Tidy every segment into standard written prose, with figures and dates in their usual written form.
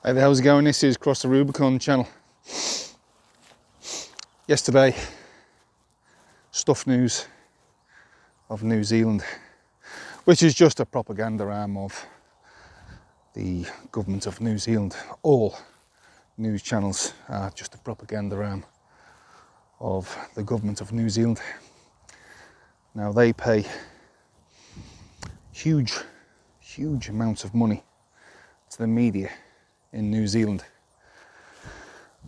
Hey there, how's it going? This is Cross the Rubicon channel. Yesterday, stuff news of New Zealand, which is just a propaganda arm of the government of New Zealand. All news channels are just a propaganda arm of the government of New Zealand. Now they pay huge amounts of money to the media in New Zealand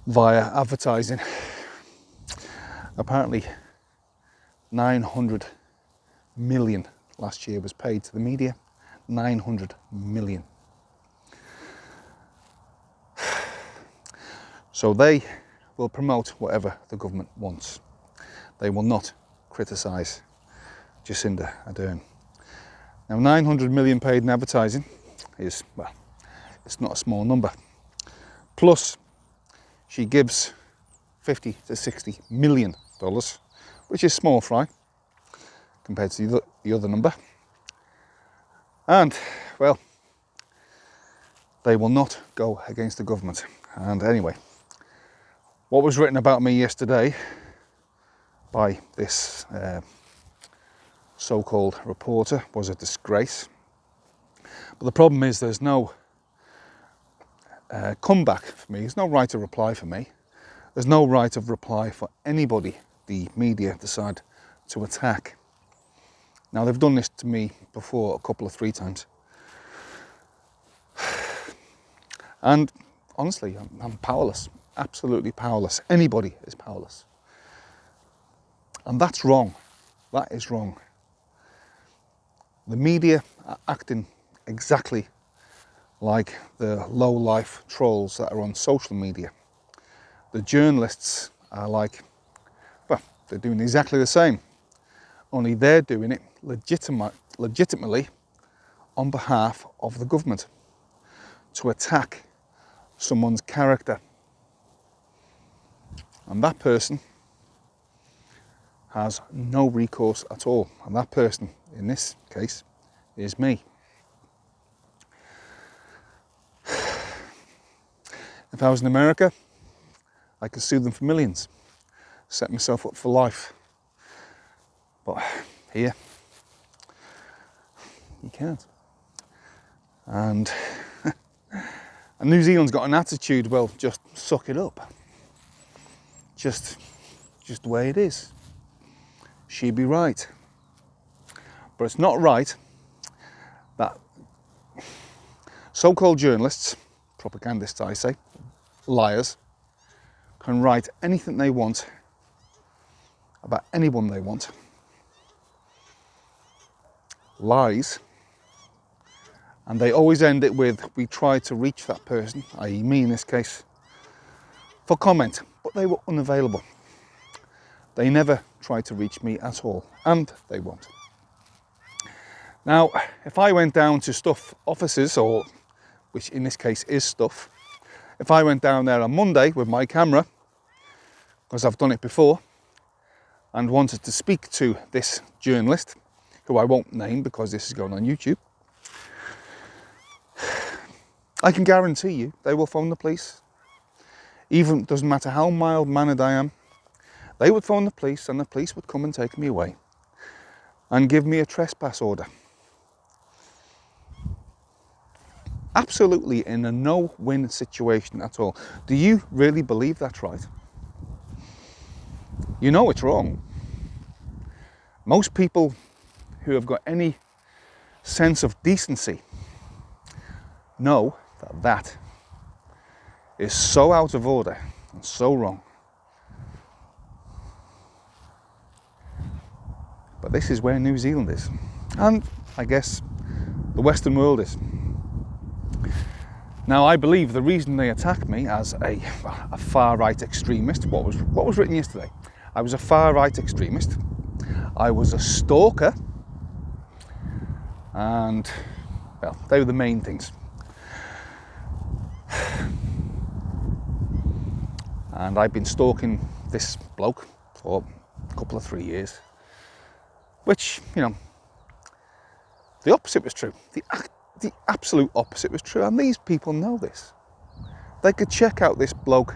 via advertising. Apparently 900 million last year was paid to the media. 900 million. So they will promote whatever the government wants. They will not criticise Jacinda Ardern. Now 900 million paid in advertising is, well, it's not a small number. Plus, she gives $50 to $60 million, which is small fry compared to the other number. And, well, they will not go against the government. And anyway, what was written about me yesterday by this so-called reporter was a disgrace. But the problem is there's no comeback for me. There's no right of reply for me. There's no right of reply for anybody the media decide to attack. Now they've done this to me before three times. And honestly, I'm powerless. Absolutely powerless. Anybody is powerless. And that's wrong. That is wrong. The media are acting exactly like the low-life trolls that are on social media. The journalists are like, well, they're doing exactly the same, only they're doing it legitimately on behalf of the government to attack someone's character. And that person has no recourse at all. And that person, in this case, is me. If I was in America, I could sue them for millions, set myself up for life. But here, you can't. And New Zealand's got an attitude, well, just suck it up. Just the way it is. She'd be right. But it's not right that so-called journalists, propagandists I say, liars, can write anything they want about anyone they want. Lies. And they always end it with, we tried to reach that person, i.e. me in this case, for comment, but they were unavailable. They never tried to reach me at all, and they won't. Now, if I went down to Stuff offices, or which in this case is Stuff, if I went down there on Monday with my camera, because I've done it before, and wanted to speak to this journalist, who I won't name because this is going on YouTube, I can guarantee you they will phone the police. Even, doesn't matter how mild-mannered I am, they would phone the police and the police would come and take me away and give me a trespass order. Absolutely in a no-win situation at all. Do you really believe that's right? You know it's wrong. Most people who have got any sense of decency know that that is so out of order and so wrong. But this is where New Zealand is. And I guess the Western world is. Now, I believe the reason they attacked me as a far-right extremist, what was written yesterday? I was a far-right extremist. I was a stalker. And, well, they were the main things. And I've been stalking this bloke for a 3 years. Which, you know, the opposite was true. The absolute opposite was true, and these people know this. They could check out this bloke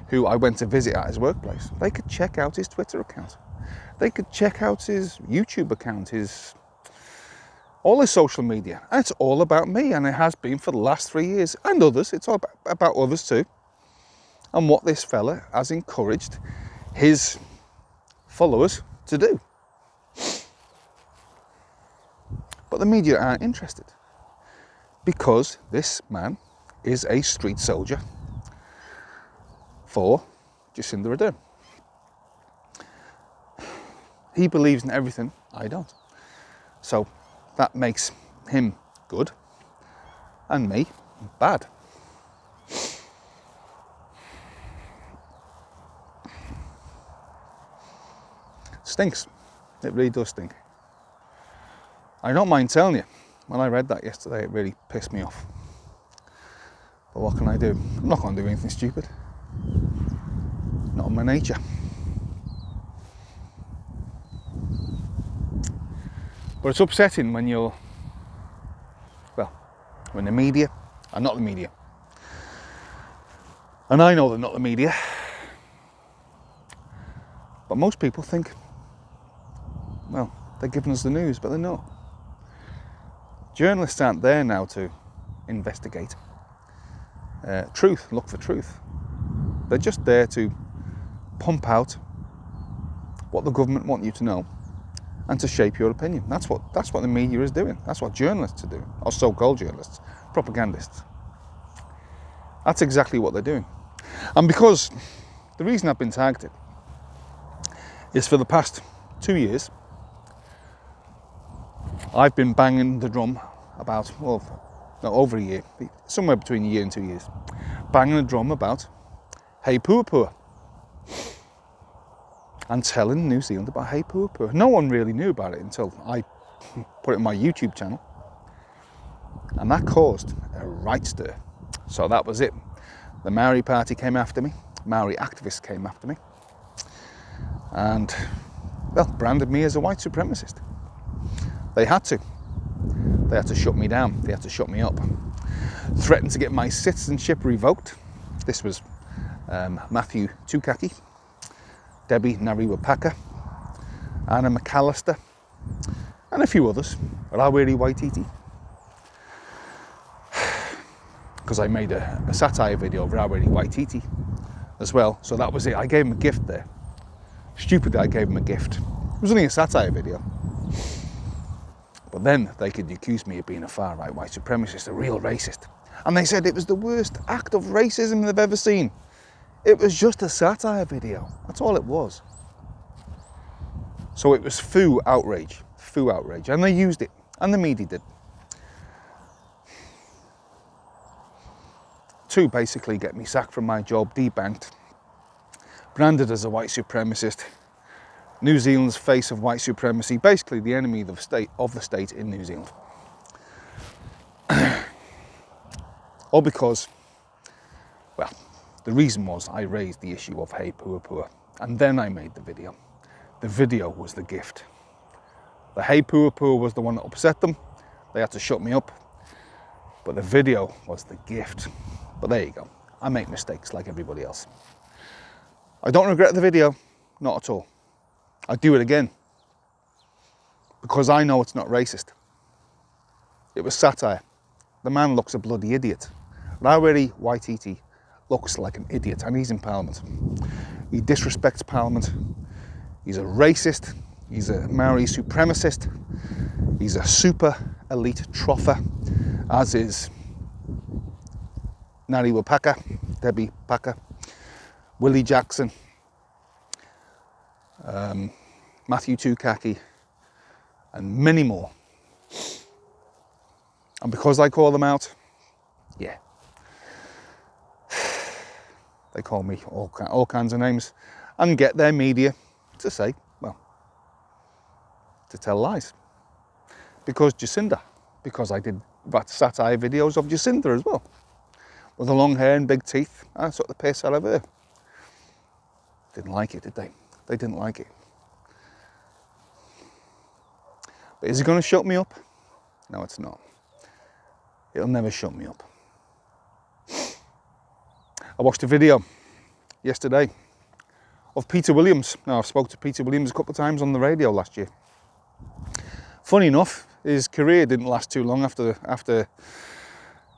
who I went to visit at his workplace. They could check out his Twitter account. They could check out his YouTube account, all his social media. And it's all about me, and it has been for the last 3 years, and others. It's all about others too. And what this fella has encouraged his followers to do. But the media aren't interested, because this man is a street soldier for Jacinda Ardern. He believes in everything I don't. So that makes him good and me bad. Stinks. It really does stink. I don't mind telling you, when I read that yesterday, it really pissed me off. But what can I do? I'm not going to do anything stupid. Not in my nature. But it's upsetting when when the media are not the media. And I know they're not the media. But most people think, well, they're giving us the news, but they're not. Journalists aren't there now to investigate truth, look for truth. They're just there to pump out what the government want you to know and to shape your opinion. That's what the media is doing. That's what journalists are doing, or so-called journalists, propagandists. That's exactly what they're doing. And because the reason I've been targeted is for the past 2 years, I've been banging the drum about, over a year, somewhere between a year and 2 years, banging the drum about Hey Puapua, and telling New Zealand about Hey Puapua. No one really knew about it until I put it on my YouTube channel, and that caused a right stir. So that was it. The Maori party came after me, Maori activists came after me, and, branded me as a white supremacist. They had to. They had to shut me down. They had to shut me up. Threatened to get my citizenship revoked. This was Matthew Tukaki, Debbie Nariwapaka, Anna McAllister, and a few others. Rawiri Waititi. Because I made a satire video of Rawiri Waititi as well. So that was it. I gave him a gift there. Stupid, I gave him a gift. It was only a satire video. But then they could accuse me of being a far-right white supremacist, a real racist. And they said it was the worst act of racism they've ever seen. It was just a satire video. That's all it was. So it was foo outrage. And they used it. And the media did. To basically get me sacked from my job, debanked, branded as a white supremacist, New Zealand's face of white supremacy, basically the enemy of the state in New Zealand. All because, the reason was I raised the issue of Hey Puapua, and then I made the video. The video was the gift. The Hey Puapua was the one that upset them. They had to shut me up. But the video was the gift. But there you go. I make mistakes like everybody else. I don't regret the video, not at all. I'd do it again, because I know it's not racist. It was satire. The man looks a bloody idiot. Rawiri Waititi looks like an idiot, and he's in Parliament. He disrespects Parliament. He's a racist. He's a Maori supremacist. He's a super elite troffer, as is Nariwapaka, Debbie Paka, Willie Jackson, Matthew Tukaki, and many more. And because I call them out, they call me all kinds of names, and get their media to say, to tell lies. Because I did satire videos of Jacinda as well, with the long hair and big teeth. I took the piss out of her. Didn't like it, did they? They didn't like it. But is it going to shut me up? No, it's not. It'll never shut me up. I watched a video yesterday of Peter Williams. Now, I've spoke to Peter Williams a couple of times on the radio last year. Funny enough, his career didn't last too long after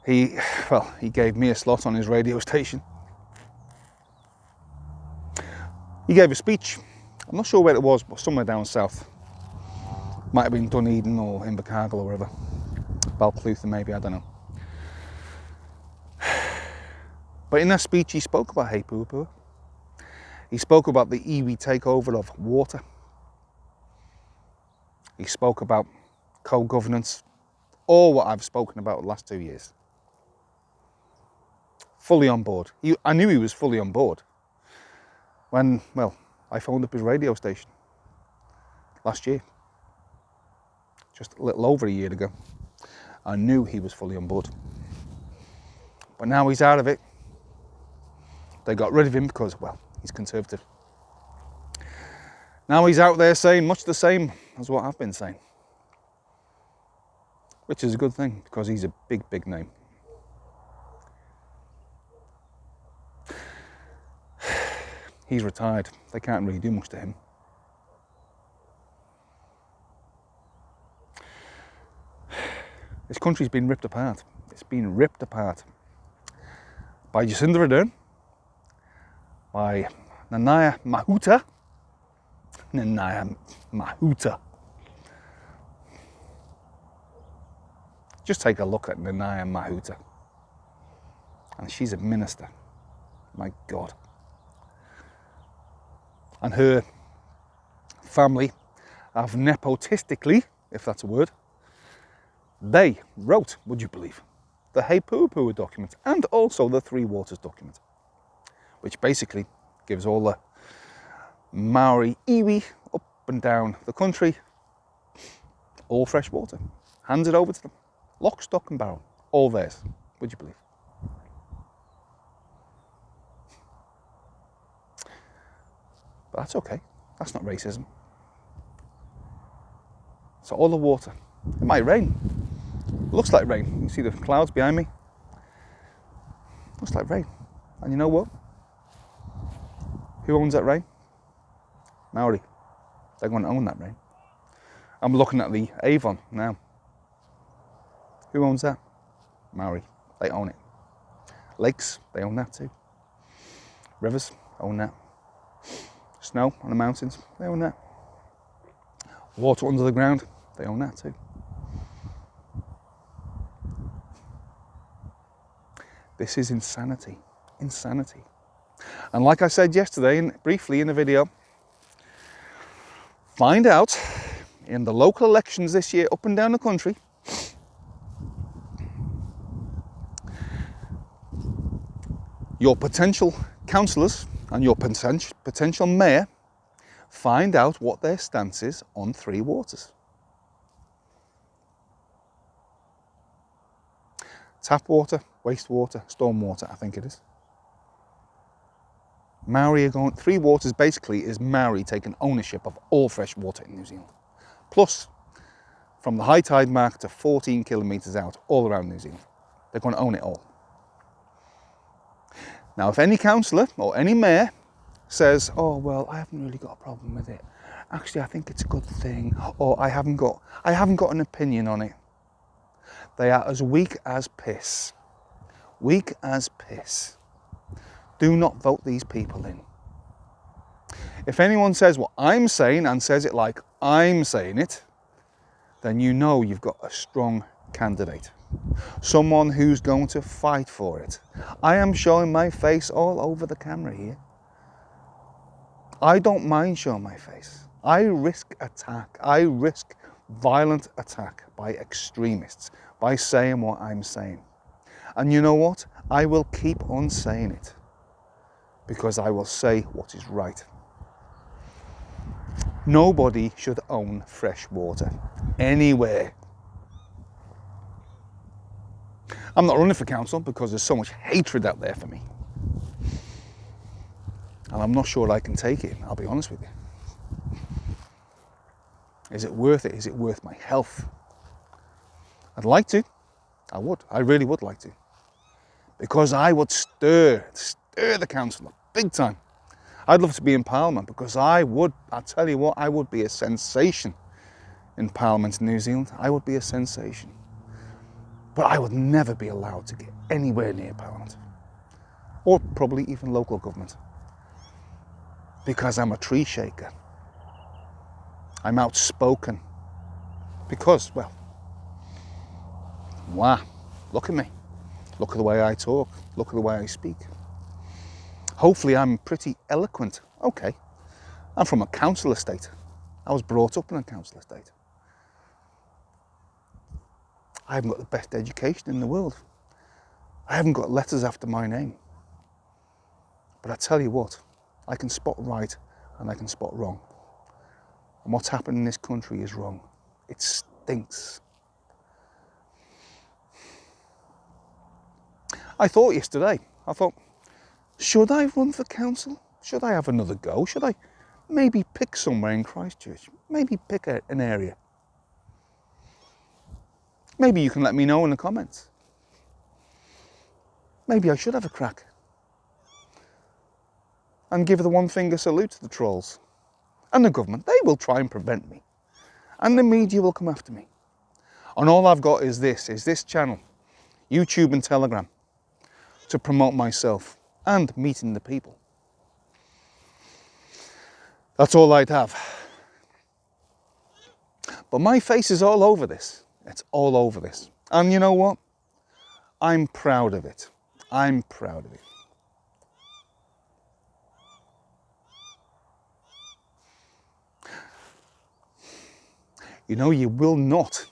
he gave me a slot on his radio station. He gave a speech. I'm not sure where it was, but somewhere down south. Might have been Dunedin or Invercargill or wherever. Balclutha maybe, I don't know. But in that speech he spoke about Hey Pua. He spoke about the iwi takeover of water. He spoke about co-governance, all what I've spoken about the last 2 years. Fully on board. I knew he was fully on board when, well, I phoned up his radio station last year, just a little over a year ago. I knew he was fully on board. But now he's out of it. They got rid of him because, well, he's conservative. Now he's out there saying much the same as what I've been saying. Which is a good thing, because he's a big, big name. He's retired. They can't really do much to him. This country's been ripped apart. It's been ripped apart by Jacinda Ardern, by Nanaia Mahuta. Just take a look at Nanaia Mahuta. And she's a minister. My God. And her family have nepotistically, if that's a word, they wrote, would you believe, the Hey Pua document and also the Three Waters document, which basically gives all the Maori iwi up and down the country all fresh water. Hands it over to them. Lock, stock and barrel. All theirs, would you believe? But that's okay. That's not racism. So all the water. It might rain. It looks like rain. You can see the clouds behind me. Looks like rain. And you know what? Who owns that rain? Maori. They're going to own that rain. I'm looking at the Avon now. Who owns that? Maori. They own it. Lakes, they own that too. Rivers, own that. Snow on the mountains, they own that. Water under the ground, they own that too. This is insanity. Insanity. And like I said yesterday, briefly in the video, find out in the local elections this year up and down the country, your potential councillors and your potential mayor, find out what their stance is on Three Waters. Tap water, wastewater, stormwater, I think it is. Maori are going, Three Waters basically is Maori taking ownership of all fresh water in New Zealand. Plus, from the high tide mark to 14 kilometres out, all around New Zealand. They're going to own it all. Now, if any councillor or any mayor says, oh, well, I haven't really got a problem with it. Actually, I think it's a good thing. Or I haven't got an opinion on it. They are as weak as piss. Weak as piss. Do not vote these people in. If anyone says what I'm saying and says it like I'm saying it, then you know you've got a strong candidate. Someone who's going to fight for it. I am showing my face all over the camera here. I don't mind showing my face. I risk attack. I risk violent attack by extremists by saying what I'm saying. And you know what? I will keep on saying it because I will say what is right. Nobody should own fresh water anywhere. I'm not running for council because there's so much hatred out there for me. And I'm not sure I can take it, I'll be honest with you. Is it worth it? Is it worth my health? I'd like to. I would. I really would like to. Because I would stir stir the council up, big time. I'd love to be in Parliament because I tell you what, I would be a sensation in Parliament in New Zealand. I would be a sensation. But I would never be allowed to get anywhere near Parliament. Or probably even local government. Because I'm a tree shaker. I'm outspoken. Because, well, wow, look at me. Look at the way I talk. Look at the way I speak. Hopefully I'm pretty eloquent. Okay, I'm from a council estate. I was brought up in a council estate. I haven't got the best education in the world. I haven't got letters after my name. But I tell you what, I can spot right and I can spot wrong. And what's happened in this country is wrong. It stinks. I thought yesterday, should I run for council? Should I have another go? Should I maybe pick somewhere in Christchurch? Maybe pick an area? Maybe you can let me know in the comments. Maybe I should have a crack. And give the one finger salute to the trolls. And the government, they will try and prevent me. And the media will come after me. And all I've got is this channel, YouTube and Telegram, to promote myself and meeting the people. That's all I'd have. But my face is all over this. It's all over this. And you know what? I'm proud of it. I'm proud of it. You know, you will not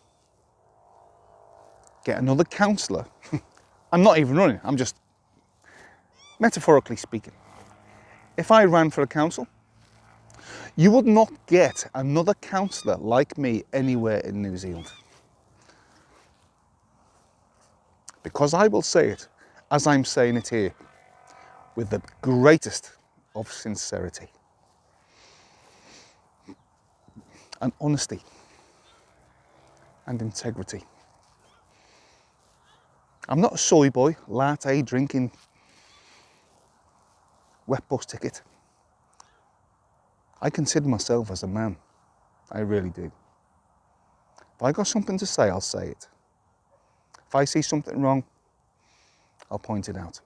get another councillor. I'm not even running, I'm just metaphorically speaking. If I ran for a council, you would not get another councillor like me anywhere in New Zealand. Because I will say it as I'm saying it here, with the greatest of sincerity and honesty and integrity. I'm not a soy boy, latte drinking, wet bus ticket. I consider myself as a man. I really do. If I got something to say, I'll say it. If I see something wrong, I'll point it out.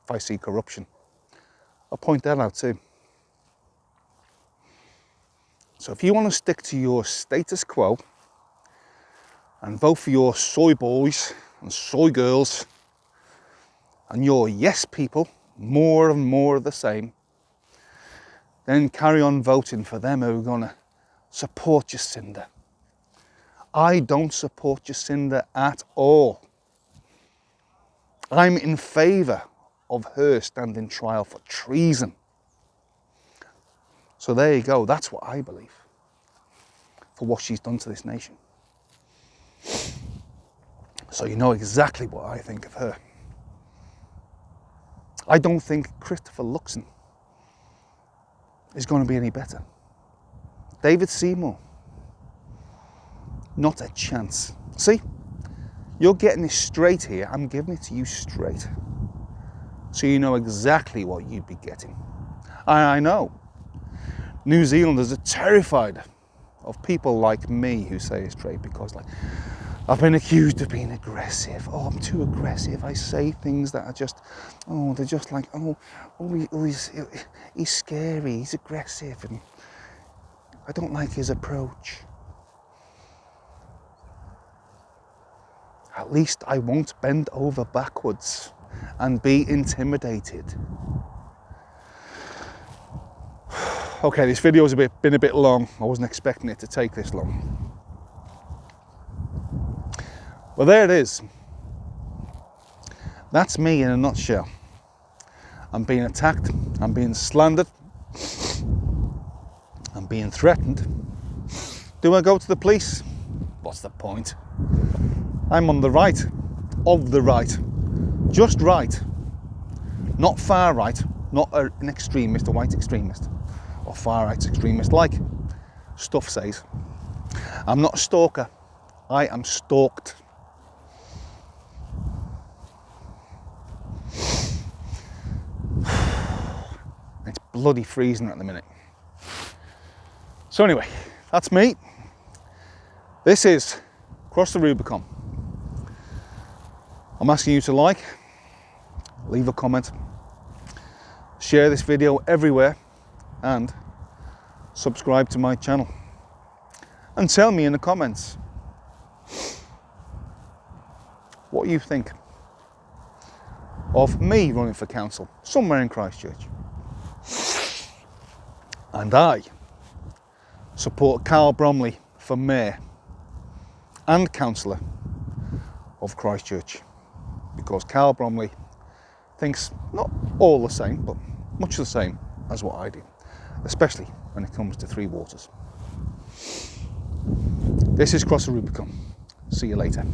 If I see corruption, I'll point that out too. So if you want to stick to your status quo and vote for your soy boys and soy girls and your yes people, more and more of the same, then carry on voting for them who are going to support Jacinda. I don't support Jacinda at all. I'm in favour of her standing trial for treason. So there you go, that's what I believe for what she's done to this nation. So you know exactly what I think of her. I don't think Christopher Luxon is going to be any better. David Seymour, not a chance. See, you're getting this straight here, I'm giving it to you straight. So you know exactly what you'd be getting. I know. New Zealanders are terrified of people like me who say it straight because, like, I've been accused of being aggressive. Oh, I'm too aggressive. I say things that are just, oh, they're just like, he's scary, he's aggressive, and I don't like his approach. At least I won't bend over backwards and be intimidated. Okay, this video's been a bit long. I wasn't expecting it to take this long. Well, there it is. That's me in a nutshell. I'm being attacked, I'm being slandered, I'm being threatened. Do I go to the police? What's the point? I'm on the right, of the right, just right, not far right, not an extremist, a white extremist, or far right extremist like stuff says. I'm not a stalker, I am stalked. bloody freezing at the minute. So anyway, that's me. This is Cross the Rubicon. I'm asking you to like, leave a comment, share this video everywhere, and subscribe to my channel. And tell me in the comments what you think of me running for council somewhere in Christchurch. And I support Carl Bromley for mayor and councillor of Christchurch, because Carl Bromley thinks not all the same, but much the same as what I do, especially when it comes to Three Waters. This is Cross the Rubicon. See you later.